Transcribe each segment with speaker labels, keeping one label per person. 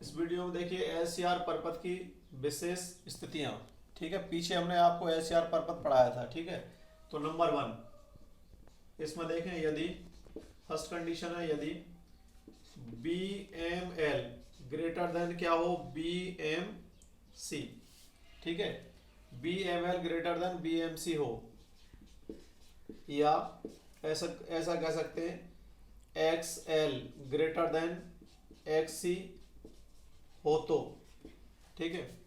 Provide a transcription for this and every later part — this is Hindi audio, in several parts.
Speaker 1: इस वीडियो में देखिए एलसीआर परपथ की विशेष स्थितियां। ठीक है, पीछे हमने आपको एलसीआर परपथ पढ़ाया था। ठीक है, तो नंबर 1 इसमें देखें, यदि फर्स्ट कंडीशन है, यदि B M L greater than क्या हो, बी एम सी। ठीक है, B M L greater than B M C हो, या ऐसा ऐसा कह सकते हैं X L greater than X C हो तो। ठीक है,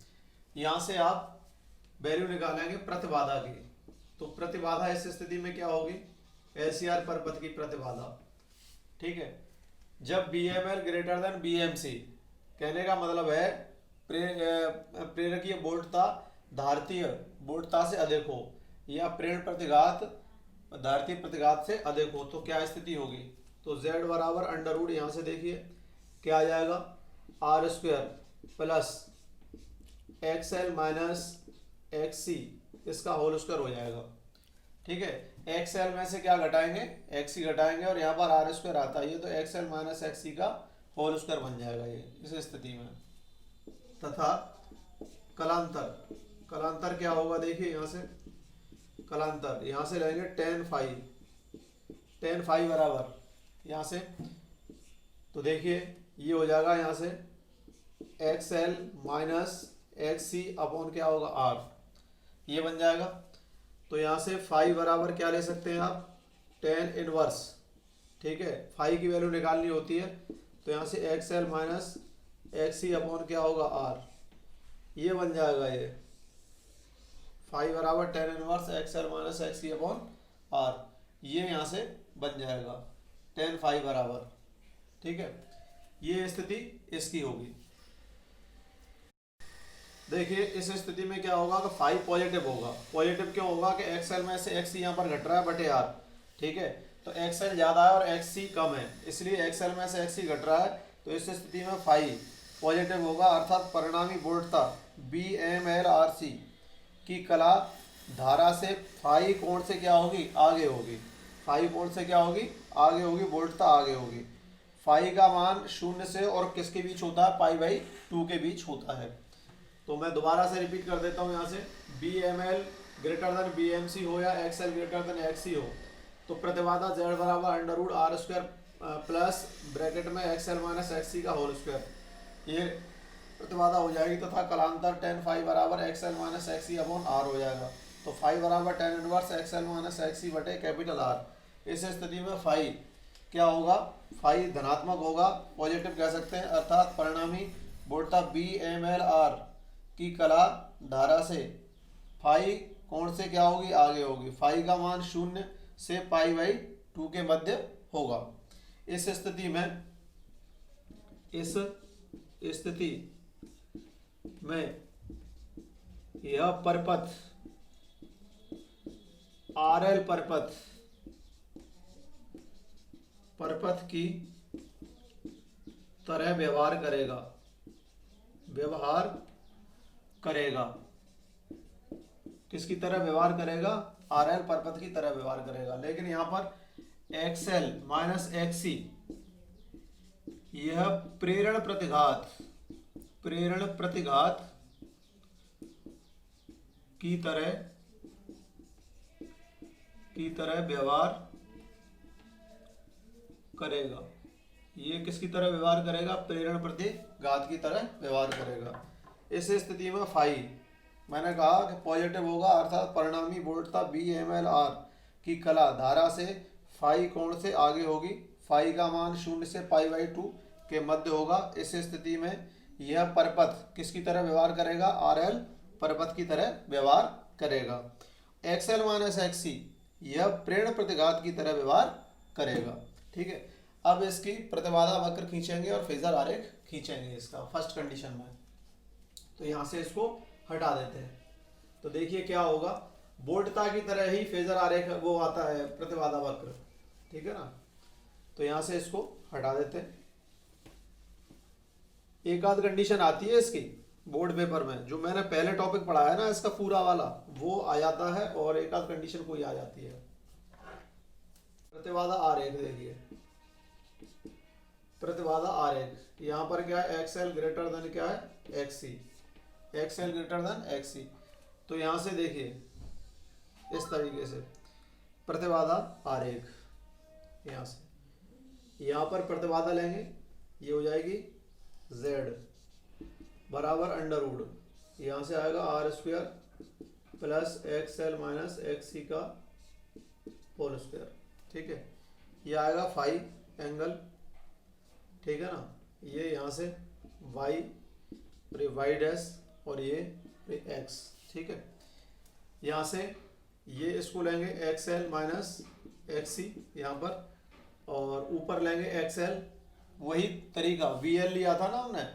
Speaker 1: यहां से आप वैल्यू निकालेंगे प्रतिबाधा की। तो प्रतिबाधा इस स्थिति में क्या होगी, एलसीआर परपथ की प्रतिबाधा। ठीक है, जब B M L greater than B M C, कहने का मतलब है प्रेरकीय वोल्टता धारतीय वोल्टता से अधिक हो, या प्रेरण प्रतिघात धारतीय प्रतिघात से अधिक हो, तो क्या स्थिति होगी। तो z बराबर अंडर रूट, यहां से देखिए क्या आ जाएगा, R square plus X L minus X C, इसका होल स्क्वायर हो जाएगा। ठीक है, एक्स एल में से क्या घटाएंगे, एक्स सी घटाएंगे, और यहाँ पर आर स्क्वायर आता है, ये तो x L minus X C का होल स्क्वायर बन जाएगा ये इस स्थिति में। तथा कलांतर, कलांतर क्या होगा, देखिए यहाँ से कलांतर, यहाँ से लेंगे टेन फाइव, टेन फाइव बराबर यहाँ से, तो देखिए ये हो जाएगा यहाँ से X L minus X C upon क्या होगा आर, ये बन जाएगा। तो यहाँ से फाइव बराबर क्या ले सकते हैं आप, टेन इनवर्स। ठीक है, फाइव की वैल्यू निकालनी होती है, तो यहाँ से X L minus X C upon क्या होगा आर, ये बन जाएगा। ये फाइव बराबर tan inverse X L minus X C upon R, ये यहाँ से बन जाएगा टेन फाइव बराबर। ठीक है, ये स्थिति इसकी होगी। देखिए इस स्थिति में क्या होगा कि फाइव पॉजिटिव होगा। पॉजिटिव क्यों होगा कि एक्सएल में से एक्स सी यहाँ पर घट रहा है बटे आर। ठीक है, तो एक्सएल ज़्यादा है और एक्स सी कम है, इसलिए एक्सएल में से एक्स सी घट रहा है, तो इस स्थिति में फाइव पॉजिटिव होगा, अर्थात परिणामी वोल्टता B M L R C की कला धारा से फाइव कोण से क्या होगी, आगे होगी। फाइव कोण से क्या होगी, आगे होगी, वोल्टता आगे होगी। फाइव का मान शून्य से और किसके बीच होता है, पाई बाई टू के बीच होता है। तो मैं दोबारा से रिपीट कर देता हूँ, यहाँ से B M L greater than B M C हो या X L greater than X C हो, तो प्रतिबाधा जेड बराबर under root R square plus bracket में X L minus X C का होल स्क्वायर, ये प्रतिबाधा हो जाएगी। तथा कलांतर टेन फाइव बराबर X L minus X C upon R हो जाएगा। तो फाइव बराबर tan inverse X L minus X C बटे कैपिटल आर। इस स्थिति में फाइव क्या होगा, फाइव धनात्मक होगा, पॉजिटिव कह सकते हैं, अर्थात परिणामी वोल्टता बी एम एल आर की कला धारा से फाइव कोण से क्या होगी, आगे होगी। फाइव का मान शून्य से पाई बाई टू के मध्य होगा। इस स्थिति में यह परपथ आर एल परपथ की तरह व्यवहार करेगा। किसकी तरह व्यवहार करेगा, आर एल परपथ की तरह व्यवहार करेगा। लेकिन यहाँ पर एक्स एल माइनस एक्स सी यह प्रेरण प्रतिघात की तरह व्यवहार करेगा। ये किसकी तरह व्यवहार करेगा, प्रेरण प्रतिघात की तरह व्यवहार करेगा। इस स्थिति में फाइव मैंने कहा कि पॉजिटिव होगा, अर्थात परिणामी वोल्टता बी एम एल आर की कला धारा से फाइव कोण से आगे होगी। फाइव का मान शून्य से पाई बाई टू के मध्य होगा। इस स्थिति में यह परपथ किसकी तरह व्यवहार करेगा, आर एल परपथ की तरह व्यवहार करेगा। एक्स एल माइनस एक्स सी यह प्रेरण प्रतिघात की तरह व्यवहार करेगा। ठीक है, अब इसकी प्रतिबाधा वक्र खींचेंगे और फेजर आरेख खींचेंगे इसका फर्स्ट कंडीशन में। तो यहां से इसको हटा देते हैं, तो देखिए क्या होगा, वोल्टता की तरह ही फेजर आरेख वो आता है, प्रतिबाधा वक्र। ठीक है ना, तो यहां से इसको हटा देते हैं। एक आध कंडीशन आती है इसकी बोर्ड पेपर में, जो मैंने पहले टॉपिक पढ़ाया ना इसका पूरा वाला, वो आ जाता है, और एक आध कंडीशन कोई आ जाती है। प्रतिबाधा आरेख देखिए, प्रतिबाधा आरेख, यहाँ पर क्या है, एक्सएल ग्रेटर देन क्या है, X C, X L greater than X C. तो यहाँ से देखिए इस तरीके से प्रतिबाधा आरेख, यहाँ से यहाँ पर प्रतिबाधा लेंगे, ये हो जाएगी Z बराबर अंडर रूट, यहाँ से आएगा R square plus X L minus X C का होल स्क्वायर, ठीक है। ये आएगा फाई एंगल, ठीक है ना, ये यहाँ से वाई और ये वाई डैश और ये एक्स, ठीक है। यहाँ से ये इसको लेंगे एक्सएल माइनस एक्सी यहाँ पर, और ऊपर लेंगे एक्सएल, वही तरीका वीएल लिया था ना हमने,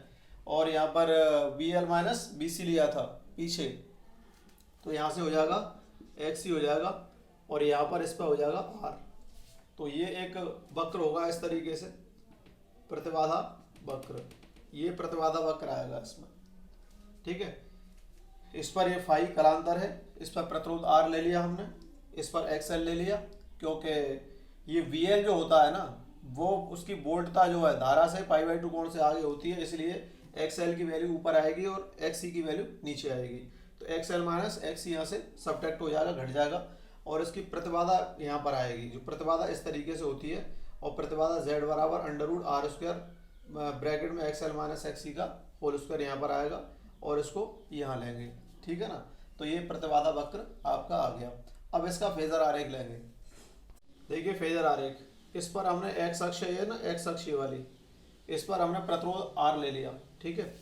Speaker 1: और यहाँ पर वीएल माइनस बीसी लिया था पीछे, तो यहाँ से हो जाएगा एक्सी हो जाएगा, और यहाँ पर इस पर हो जाएगा आर। तो ये एक वक्र होगा इस तरीके से, प्रतिबाधा वक्र, ये प्रतिबाधा वक्र आएगा इसमें, ठीक है। इस पर ये फाई कलांतर है, इस पर प्रतिरोध आर ले लिया हमने, इस पर एक्सएल ले लिया, क्योंकि ये वीएल जो होता है ना, वो उसकी वोल्टता जो है धारा से π/2 कोण से आगे होती है, इसलिए एक्सएल की वैल्यू ऊपर आएगी और एक्सी की वैल्यू नीचे आएगी। तो एक्सएल माइनस एक्सी यहाँ से सब्ट्रैक्ट हो जाएगा, घट जाएगा, और इसकी प्रतिबाधा यहाँ पर आएगी, जो प्रतिबाधा इस तरीके से होती है, और प्रतिबाधा Z बराबर under root R square bracket में एक्सएल माइनस एक्सी का होल स्क्वायर यहाँ पर आएगा, और इसको यहाँ लेंगे, ठीक है ना। तो ये प्रतिबाधा वक्र आपका आ गया। अब इसका फेजर आरेख लेंगे। देखिए फेजर आरेख, इस पर हमने एक्स अक्ष है ना, एक्स अक्ष वाली, इस पर हमने प्रतिरोध आर ले लिया, ठीक है।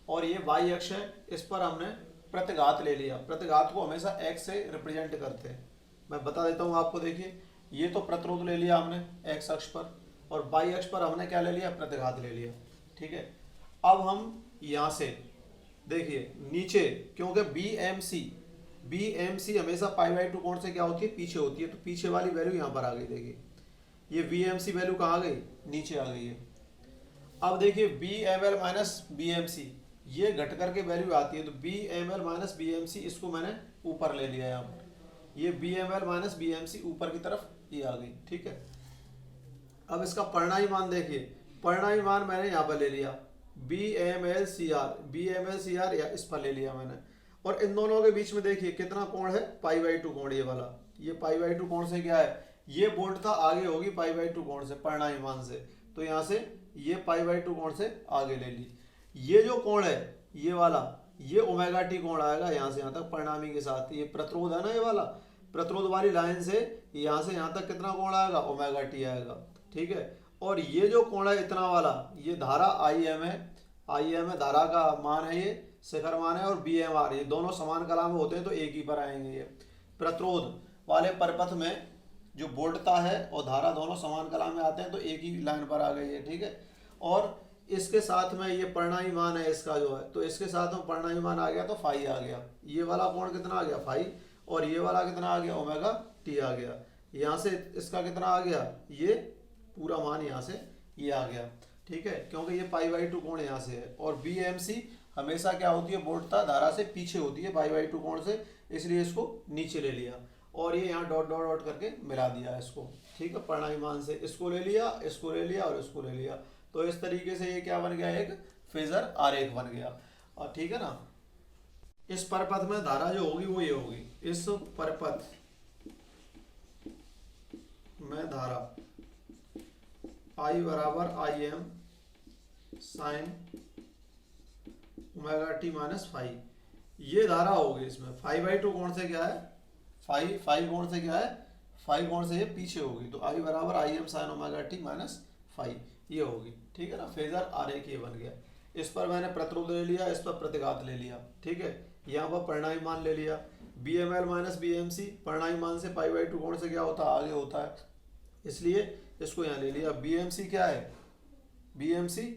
Speaker 1: और ये वाई अक्ष है, इस पर हमने प्रतिघात ले लिया। प्रतिघात को हमेशा एक्स से रिप्रेजेंट करते हैं, मैं बता देता हूँ आपको। देखिए ये तो प्रतिरोध ले लिया हमने एक्स अक्ष पर, और वाई अक्ष पर हमने क्या ले लिया, प्रतिघात ले लिया, ठीक है। अब हम यहाँ से देखिए नीचे, क्योंकि BMC हमेशा π/2 कोण से क्या होती है, पीछे होती है, तो पीछे वाली वैल्यू यहाँ पर आ गई। देखिए ये BMC वैल्यू कहाँ आ गई, नीचे आ गई है। अब देखिए BML माइनस BMC, ये घट करके वैल्यू आती है, तो BML माइनस BMC इसको मैंने ऊपर ले लिया यहाँ पर, ये BML माइनस BMC ऊपर की तरफ ये आ गई, ठीक है। अब इसका परिणामी मान देखिए, परिणामी मान मैंने यहाँ पर ले लिया BMLCR या इस पर ले लिया मैंने, और इन दोनों के बीच में देखिए कितना कोण है, π/2 कोण, ये वाला, ये π/2 कोण से क्या है, ये वोल्टता आगे होगी π/2 कोण से, परिणामी मान से, तो यहाँ से ये π/2 कोण से आगे ले ली। ये जो कोण है ये वाला, ये ओमेगा टी कोण आएगा यहाँ से यहाँ तक परिणामी के साथ, ये प्रतिरोध है ना, ये वाला प्रतिरोध वाली लाइन से यहाँ तक कितना कोण आएगा, ओमेगा टी आएगा, ठीक है। और ये जो कोण है इतना वाला, ये धारा IM है, IM है धारा का मान है, ये शिखर मान है, और BMR, ये दोनों समान कला में होते हैं तो एक ही पर आएंगे। ये प्रतिरोध वाले परपथ में जो वोल्टता है और धारा दोनों समान कला में आते हैं तो एक ही लाइन पर आ गई है, ठीक है। और इसके साथ में ये परिणामी मान है इसका जो है, तो इसके साथ में परिणामी मान आ गया तो फाई आ गया। ये वाला कोण कितना आ गया, फाई, और ये वाला कितना आ गया, ओमेगा टी आ गया। यहाँ से इसका कितना आ गया, ये पूरा मान यहाँ से ये आ गया, ठीक है, क्योंकि ये π/2 कोण यहाँ से है। और BMC हमेशा क्या होती है, वोल्टता धारा से पीछे होती है π/2 कोण से, इसलिए इसको नीचे ले लिया, और ये यहाँ डॉट डॉट डॉट करके मिला दिया इसको, ठीक है। परिणामी मान से इसको ले लिया, इसको ले लिया और इसको ले लिया, तो इस तरीके से ये क्या बन गया, एक फेजर आरेख बन गया, और ठीक है ना। इस परपथ में धारा जो होगी वो ये होगी, इस परपथ में धारा I बराबर IM sine omega T minus phi, ये धारा होगी इसमें। π/2 कोण से क्या है, फाई कोण से क्या है, फाई कोण से ये पीछे होगी, तो I बराबर IM sine omega T minus phi ये होगी, ठीक है ना। फेजर आरेख ये बन गया। इस पर मैंने प्रतिरोध ले लिया, इस पर प्रतिघात ले लिया, ठीक है। यहाँ पर परिणामी मान ले लिया, BML माइनस BMC, परिणामी मान से π/2 कोण से क्या होता है, आगे होता है, इसलिए इसको यहाँ ले लिया। BMC क्या है, BMC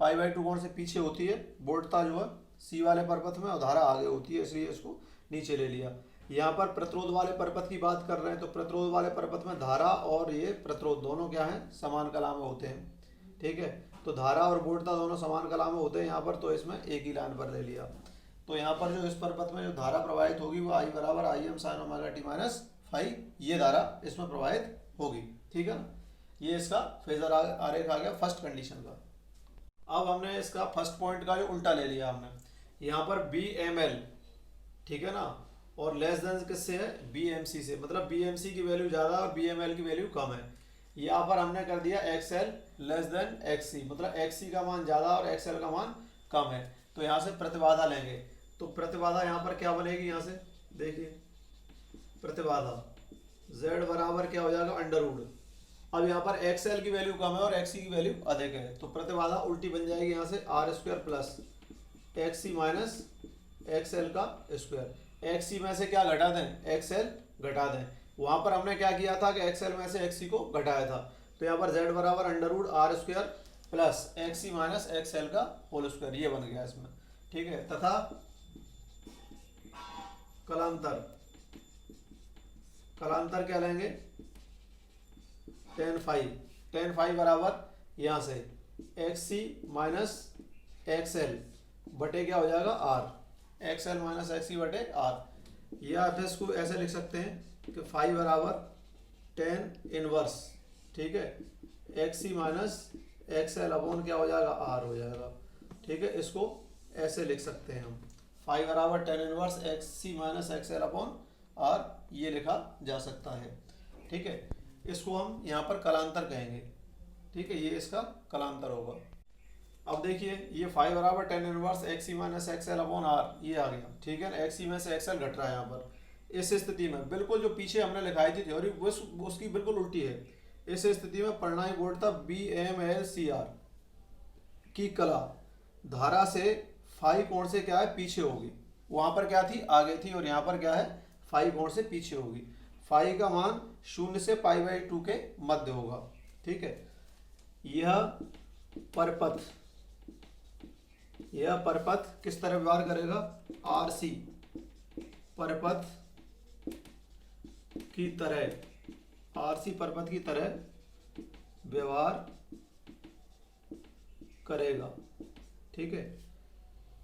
Speaker 1: π/2 कोण से पीछे होती है, वोल्टता जो है C वाले परपथ में और धारा आगे होती है, इसलिए इसको नीचे ले लिया। यहाँ पर प्रतिरोध वाले परपथ की बात कर रहे हैं, तो प्रतिरोध वाले परपथ में धारा और ये प्रतिरोध दोनों क्या है, समान कला में होते हैं, ठीक है। तो धारा और वोल्टता दोनों समान कला में होते हैं यहाँ पर, तो इसमें एक ही लाइन पर ले लिया। तो यहाँ पर जो इस परपथ में जो धारा प्रवाहित होगी वो I बराबर IM sine omega T minus phi, ये धारा इसमें प्रवाहित होगी, ठीक है ना। ये इसका फेजर आरेख आ गया फर्स्ट कंडीशन का। अब हमने इसका फर्स्ट पॉइंट का जो उल्टा ले लिया हमने, यहाँ पर बी एम एल, ठीक है ना, और लेस देन किससे है, बी एम सी से, मतलब बी एम सी की वैल्यू ज़्यादा और बी एम एल की वैल्यू कम है। यहाँ पर हमने कर दिया X L less than X C, मतलब एक्स सी का मान ज़्यादा और एक्स एल का मान कम है। तो यहाँ से प्रतिबाधा लेंगे, तो प्रतिबाधा यहाँ पर क्या बनेगी, यहाँ से देखिए प्रतिबाधा z बराबर क्या हो जाएगा, अंडर रूट। अब यहाँ पर एक्स एल की वैल्यू कम है और एक्स सी की वैल्यू अधिक है, तो प्रतिबाधा उल्टी बन जाएगी यहाँ से R square plus X C minus X L का स्क्वायर। एक्स सी में से क्या घटा दें, एक्स एल घटा दें। वहाँ पर हमने क्या किया था कि एक्स एल में से एक्स सी को घटाया था, तो यहाँ पर z बराबर under root R square plus X C minus X L का होल स्क्वायर, ये बन गया इसमें, ठीक है। तथा कलांतर, कलांतर क्या लेंगे, tan फाइव, tan फाइव बराबर यहाँ से X C minus X L बटे क्या हो जाएगा R, X L minus X C बटे आर, या आप इसको ऐसे लिख सकते हैं कि फाइव बराबर tan इनवर्स, ठीक है, x C minus X L upon क्या हो जाएगा, आर हो जाएगा, ठीक है। इसको ऐसे लिख सकते हैं हम, फाइव बराबर tan inverse X C minus X L upon R, ये लिखा जा सकता है, ठीक है। इसको हम यहाँ पर कलांतर कहेंगे, ठीक है, ये इसका कलांतर होगा। अब देखिए ये फाइव बराबर tan inverse X C minus X L upon R, ये आ गया, ठीक है ना, एक्स सी में से एक्स एल घट रहा है यहाँ पर। इस स्थिति में बिल्कुल जो पीछे हमने लिखाई थी थ्योरी उसकी बिल्कुल उल्टी है। इस स्थिति में परिणामी वोल्टता B M L C R की कला धारा से फाई कोण से क्या है, पीछे होगी। वहां पर क्या थी, आगे थी, और यहाँ पर क्या है, फाई कोण से पीछे होगी। फाई का मान 0 से π/2 के मध्य होगा, ठीक है। यह परपथ, यह परपथ किस तरह व्यवहार करेगा, आर सी परपथ की तरह, आर सी परपथ की तरह व्यवहार करेगा, ठीक है।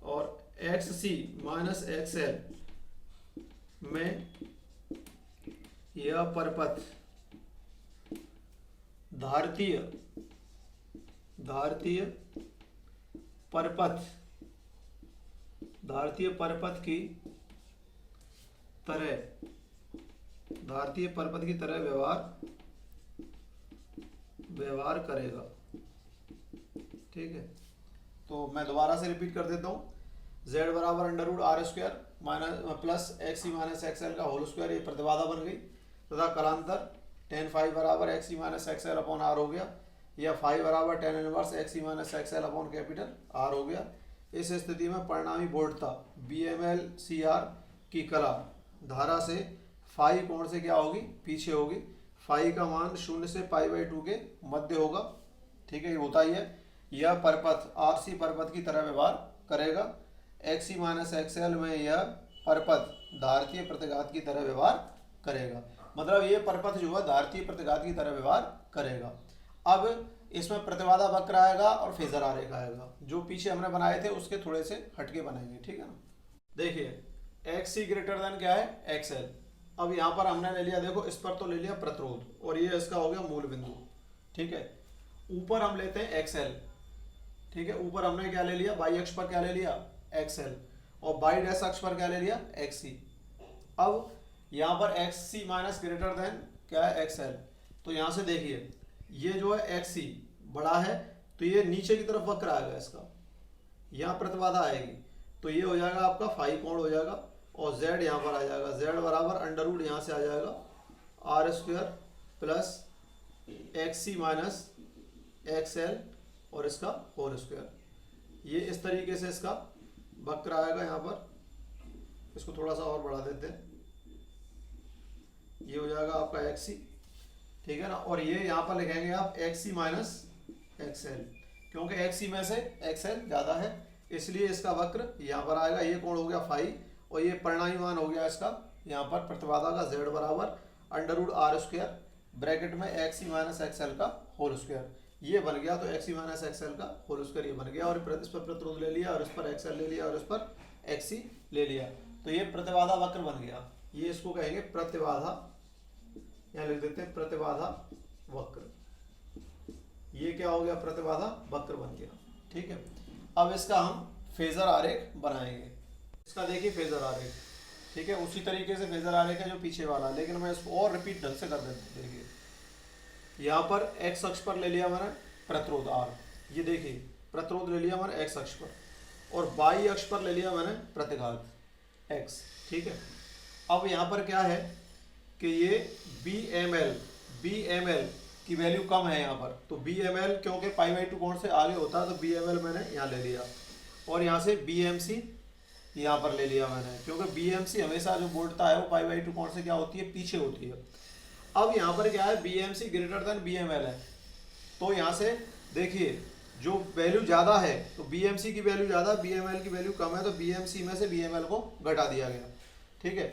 Speaker 1: और x C minus X L में यह परपथ धारतीय परपथ की तरह व्यवहार करेगा, ठीक है। तो मैं दोबारा से रिपीट कर देता हूँ, z बराबर under root R square minus plus X C minus X L का होल स्क्वायर, ये प्रतिबाधा बन गई। तथा कलांतर tan फाइव बराबर X C minus X L upon R हो गया, या फाइव बराबर tan inverse X C minus X L upon capital R हो गया। इस स्थिति में परिणामी वोल्टता B M L C R की कला धारा से फाई कोण से क्या होगी, पीछे होगी। फाई का मान 0 से π/2 के मध्य होगा, ठीक है, ये होता ही है। यह परपथ आर सी परपथ की तरह व्यवहार करेगा। X C minus X L में यह परपथ धारतीय प्रतिघात की तरह व्यवहार करेगा, मतलब ये परपथ जो है धारतीय प्रतिघात की तरह व्यवहार करेगा। अब इसमें प्रतिबाधा वक्र आएगा और फेजर आरेख आएगा, जो पीछे हमने बनाए थे उसके थोड़े से हटके बनेंगे, ठीक है ना। देखिए एक्स सी ग्रेटर देन क्या है, एक्स एल। अब यहाँ पर हमने ले लिया, देखो इस पर तो ले लिया प्रतिरोध, और ये इसका हो गया मूल बिंदु, ठीक है। ऊपर हम लेते हैं एक्स एल, ठीक है, ऊपर हमने क्या ले लिया, वाई अक्ष पर क्या ले लिया, एक्स एल, और वाई डैश अक्ष पर क्या ले लिया, एक्स सी। अब यहाँ पर x C minus greater than क्या है, एक्स एल। तो यहाँ से देखिए ये जो है एक्स सी बड़ा है, तो ये नीचे की तरफ वक्र आएगा, इसका यहाँ प्रतिबाधा आएगी, तो ये हो जाएगा आपका फाई कोण हो जाएगा, और z यहाँ पर आ जाएगा, z बराबर अंडर रूट यहाँ से आ जाएगा R square plus X C minus X L और इसका होल स्क्वायर। ये इस तरीके से इसका वक्र आएगा यहाँ पर। इसको थोड़ा सा और बढ़ा देते हैं, ये हो जाएगा आपका एक्स सी, ठीक है ना। और ये यहाँ पर लिखेंगे आप x C minus X L, क्योंकि एक्स सी में से एक्स एल ज़्यादा है, इसलिए इसका वक्र यहाँ पर आएगा। ये कोण हो गया फाई, और ये परिणामी मान हो गया इसका यहाँ पर प्रतिबाधा का z बराबर under root R square bracket में X C minus X L का होल स्क्वायर, ये बन गया। तो X C minus X L का होल स्क्वायर ये बन गया, और इस पर प्रतिरोध ले लिया, और इस पर एक्स एल ले लिया, और इस पर एक्स सी ले लिया, तो ये प्रतिबाधा वक्र बन गया। ये इसको कहेंगे प्रतिबाधा, यहाँ लिख देते हैं प्रतिबाधा वक्र, ये क्या हो गया, प्रतिबाधा वक्र बन गया। ठीक है, अब इसका हम फेजर आरेख बनाएंगे। इसका देखिए फेजर आरेख, ठीक है, उसी तरीके से फेजर आरेख है जो पीछे वाला, लेकिन मैं इसको और रिपीट ढंग से कर देता हूँ। देखिए यहाँ पर एक्स अक्ष पर ले लिया मैंने प्रतिरोध आर, ये देखिए प्रतिरोध ले लिया मैंने एक्स अक्ष पर, और वाई अक्ष पर ले लिया मैंने प्रतिघात एक्स। ठीक है, अब यहाँ पर क्या है कि ये बी एम एल की वैल्यू कम है यहाँ पर, तो बी एम एल क्योंकि π/2 कोण से आगे होता है, तो बी एम एल मैंने यहाँ ले लिया, और यहाँ से बी एम सी यहाँ पर ले लिया मैंने, क्योंकि बी एम सी हमेशा जो बोलता है वो π/2 कोण से क्या होती है, पीछे होती है। अब यहाँ पर क्या है, B M C greater than B M L है, तो यहाँ से देखिए जो वैल्यू ज़्यादा है तो बी एम सी की वैल्यू ज़्यादा, बी एम एल की वैल्यू कम है, तो बी एम सी में से बी एम एल को घटा दिया गया। ठीक है,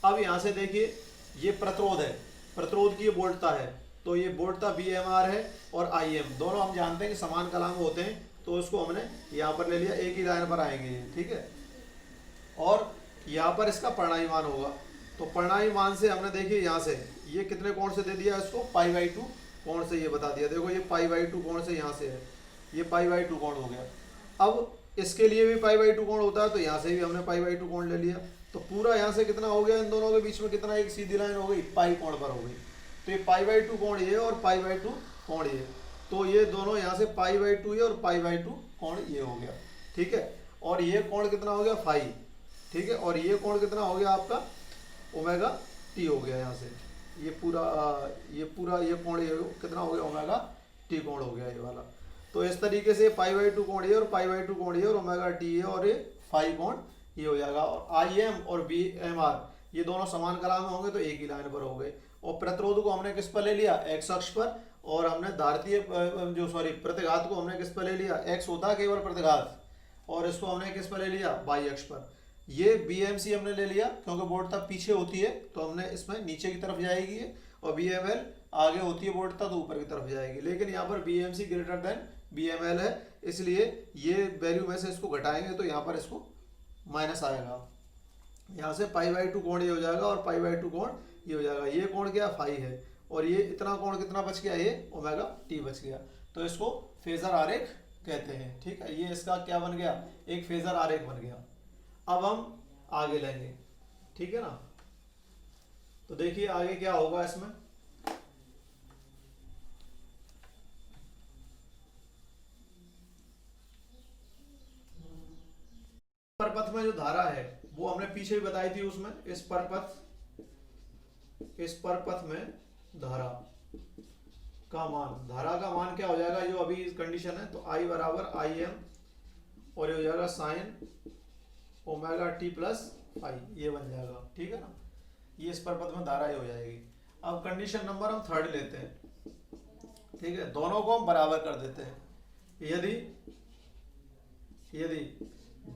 Speaker 1: अब यहाँ से देखिए ये प्रतिरोध है, प्रतिरोध की ये वोल्टता है, तो ये वोल्टता बी एम आर है, और आई एम दोनों हम जानते हैं कि समान कलाम होते हैं, तो उसको हमने यहाँ पर ले लिया, एक ही लाइन पर आएंगे ये। ठीक है, और यहाँ पर इसका परिणामी मान होगा, तो परिणामी मान से हमने देखिए यहाँ से ये कितने कोण से दे दिया इसको, π/2 कोण से ये बता दिया। देखो ये π/2 कोण से यहाँ से है, ये π/2 कोण हो गया। अब इसके लिए भी π/2 कोण होता है, तो यहाँ से भी हमने π/2 कोण ले लिया, तो पूरा यहाँ से कितना हो गया, इन दोनों के बीच में कितना, एक सीधी लाइन हो गई, पाई कोण पर हो गई। तो ये π/2 कोण ये और π/2 कोण ये, तो ये दोनों यहाँ से π/2 ये और π/2 कोण ये हो गया। ठीक है, और ये कोण कितना हो गया, फाई। ठीक है, और ये कोण कितना हो गया आपका, ओमेगा टी हो गया। यहाँ से ये पूरा ये कोण ये कितना हो गया, ओमेगा टी कोण हो गया ये वाला। तो इस तरीके से π/2 कोण ये और π/2 कोण ये और ओमेगा टी ये और ये फाई कोण ये हो जाएगा। और आई एम और बी एम आर ये दोनों समान कला में होंगे, तो एक ही लाइन पर हो गए। और प्रतिरोध को हमने किस पर ले लिया, एक्स अक्ष पर, और हमने धारतीय प्रतिघात को हमने किस पर ले लिया, एक्स होता है केवल प्रतिघात, और इसको हमने किस पर ले लिया, वाई अक्ष पर। ये बी एम सी हमने ले लिया क्योंकि वोल्टता पीछे होती है, तो हमने इसमें नीचे की तरफ जाएगी, और बी एम एल आगे होती है वोल्टता, तो ऊपर की तरफ जाएगी। लेकिन यहाँ पर B M C greater than B M L है, इसलिए ये वैल्यू में से इसको घटाएंगे तो यहाँ पर इसको माइनस आएगा। यहाँ से π/2 कोण ये हो जाएगा और π/2 कोण ये हो जाएगा। ये कोण क्या, फाई है, और ये इतना कोण कितना बच गया, ये ओमेगा टी बच गया। तो इसको फेजर आरेख कहते हैं। ठीक है, ये इसका क्या बन गया, एक फेजर आरेख बन गया। अब हम आगे लेंगे, ठीक है ना। तो देखिए आगे क्या होगा इसमें, परपथ में जो धारा है वो हमने पीछे ही बताई थी, उसमें इस परपथ में धारा का मान क्या हो जाएगा, जो अभी कंडीशन है, तो I बराबर आई एम, और ये हो जाएगा sine omega T plus phi, ये बन जाएगा। ठीक है ना, ये इस परपथ में धारा ही हो जाएगी। अब कंडीशन नंबर हम थर्ड लेते हैं। ठीक है, दोनों को हम बराबर कर देते हैं। यदि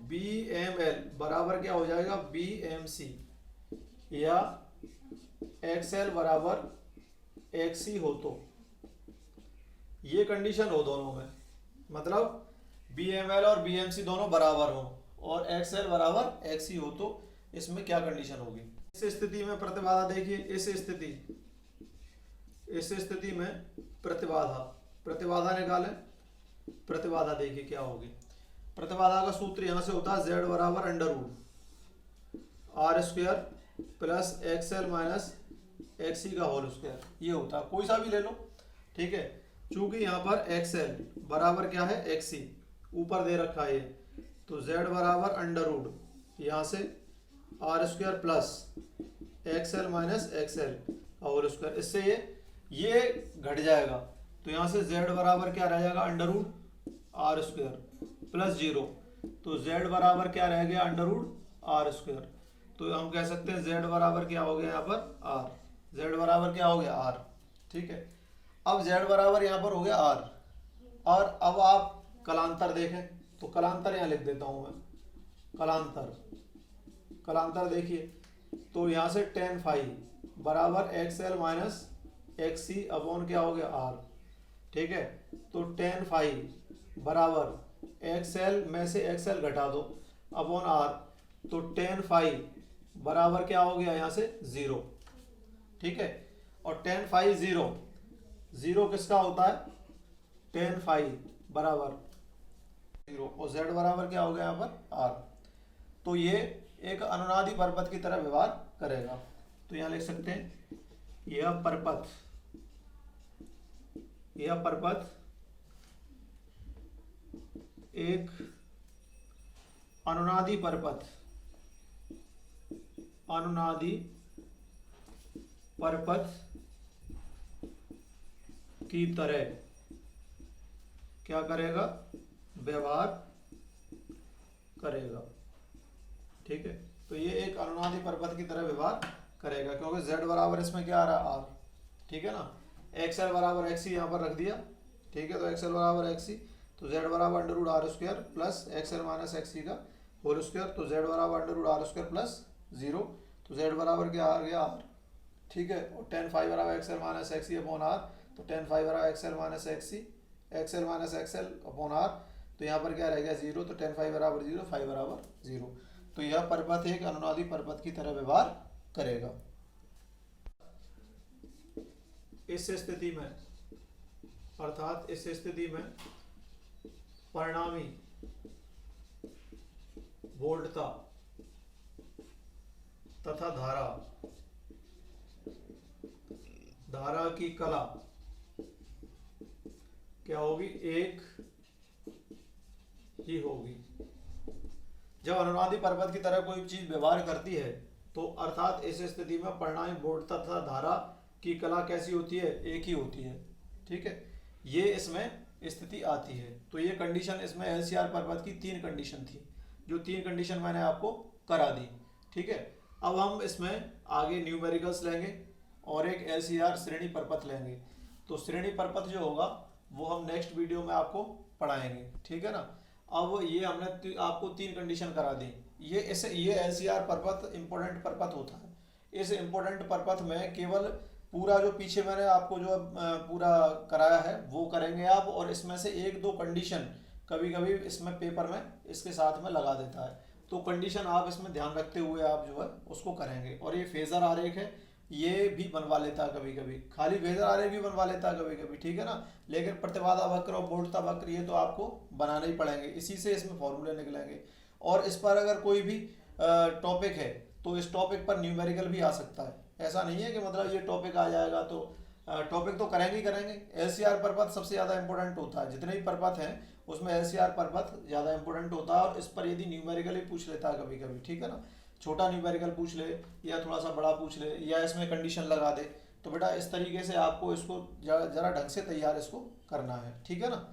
Speaker 1: बी एम एल बराबर क्या हो जाएगा, बी एम सी, या एक्स एल बराबर एक्स सी हो, तो ये कंडीशन हो दोनों में, मतलब बी एम एल और बी एम सी दोनों बराबर हो और एक्स एल बराबर एक्स सी हो, तो इसमें क्या कंडीशन होगी। इस स्थिति में प्रतिबाधा देखिए, इस स्थिति में प्रतिबाधा निकालें। प्रतिबाधा देखिए क्या होगी, प्रतिबाधा का सूत्र यहां से होता है Z बराबर √r² plus XL minus XC का होल स्क्वायर, ये होता है, कोई सा भी ले लो। ठीक है, चूंकि यहाँ पर XL बराबर क्या है, XC ऊपर दे रखा है, तो Z बराबर √ यहाँ से r² plus XL minus XL का होल स्क्वायर, इससे ये घट जाएगा, तो यहाँ से Z बराबर क्या रह जाएगा, √r² प्लस 0, तो Z बराबर क्या रह गया, √r²। तो हम कह सकते हैं Z बराबर क्या हो गया यहाँ पर r, Z बराबर क्या हो गया r। ठीक है, अब Z बराबर यहाँ पर हो गया r, और अब आप कलांतर देखें, तो कलांतर यहाँ लिख देता हूँ मैं, कलांतर देखिए, तो यहाँ से tan फाई बराबर XL माइनस XC अपॉन क्या हो गया r। ठीक है, तो tan फाई बराबर XL में से XL घटा दो अपॉन r, तो tan फाई बराबर क्या हो गया यहाँ से 0। ठीक है, और tan फाई 0 किसका होता है, tan फाई बराबर 0 और z बराबर क्या हो गया यहाँ पर r। तो ये एक अनुनादी परपथ की तरह व्यवहार करेगा। तो यहाँ लिख सकते हैं यह परपथ एक अनुनादी परपथ की तरह क्या करेगा, व्यवहार करेगा। ठीक है, तो ये एक अनुनादी परपथ की तरह व्यवहार करेगा क्योंकि z बराबर इसमें क्या आ रहा है r। ठीक है ना, xl बराबर xc यहाँ पर रख दिया। ठीक है, तो xl बराबर xc, तो z बराबर under root R square plus X L minus X C का होल स्क्वायर, तो z बराबर under root R square plus 0, तो z बराबर क्या आ गया r। ठीक है, और tan फाई बराबर X L minus X C upon R, तो tan फाई बराबर X L minus X L upon R, तो यहाँ पर क्या रह गया 0, तो tan फाई बराबर 0, फाई बराबर 0। तो यह परपथ एक अनुनादी परपथ की तरह व्यवहार करेगा। इस स्थिति में, अर्थात इस स्थिति में परिणामी वोल्टता तथा धारा की कला क्या होगी, एक ही होगी। जब अनुनादी परपथ की तरह कोई चीज व्यवहार करती है तो अर्थात इस स्थिति में परिणामी वोल्टता तथा धारा की कला कैसी होती है, एक ही होती है। ठीक है, ये इसमें स्थिति आती है। तो ये कंडीशन इसमें एलसीआर परपथ की 3 कंडीशन थी, जो 3 कंडीशन मैंने आपको करा दी। ठीक है, अब हम इसमें आगे न्यूमेरिकल्स लेंगे और एक एलसीआर श्रेणी परपथ लेंगे। तो श्रेणी परपथ जो होगा वो हम नेक्स्ट वीडियो में आपको पढ़ाएंगे। ठीक है ना, अब ये हमने आपको 3 कंडीशन करा दी। ये एलसीआर परपथ इंपॉर्टेंट परपथ होता है। इस इंपॉर्टेंट परपथ में केवल पूरा जो पीछे मैंने आपको जो पूरा कराया है वो करेंगे आप, और इसमें से 1-2 कंडीशन कभी कभी इसमें पेपर में इसके साथ में लगा देता है, तो कंडीशन आप इसमें ध्यान रखते हुए आप जो है उसको करेंगे। और ये फेजर आरेख है, ये भी बनवा लेता है कभी कभी, खाली फेजर आरेख भी बनवा लेता है कभी कभी। ठीक है ना, लेकिन प्रतिबाधा वक्र और वोल्टता वक्र ये तो आपको बनाने ही पड़ेंगे, इसी से इसमें फॉर्मूले निकलेंगे। और इस पर अगर कोई भी टॉपिक है तो इस टॉपिक पर न्यूमेरिकल भी आ सकता है। ऐसा नहीं है कि मतलब ये टॉपिक आ जाएगा तो टॉपिक तो करेंगे ही करेंगे। एलसीआर परपथ सबसे ज़्यादा इंपॉर्टेंट होता है, जितने भी परपथ हैं उसमें एलसीआर परपथ ज़्यादा इंपॉर्टेंट होता है। और इस पर यदि न्यूमेरिकल ही पूछ लेता है कभी कभी, ठीक है ना, छोटा न्यूमेरिकल पूछ ले या थोड़ा सा बड़ा पूछ ले या इसमें कंडीशन लगा दे, तो बेटा इस तरीके से आपको इसको जरा ढंग से तैयार इसको करना है। ठीक है ना।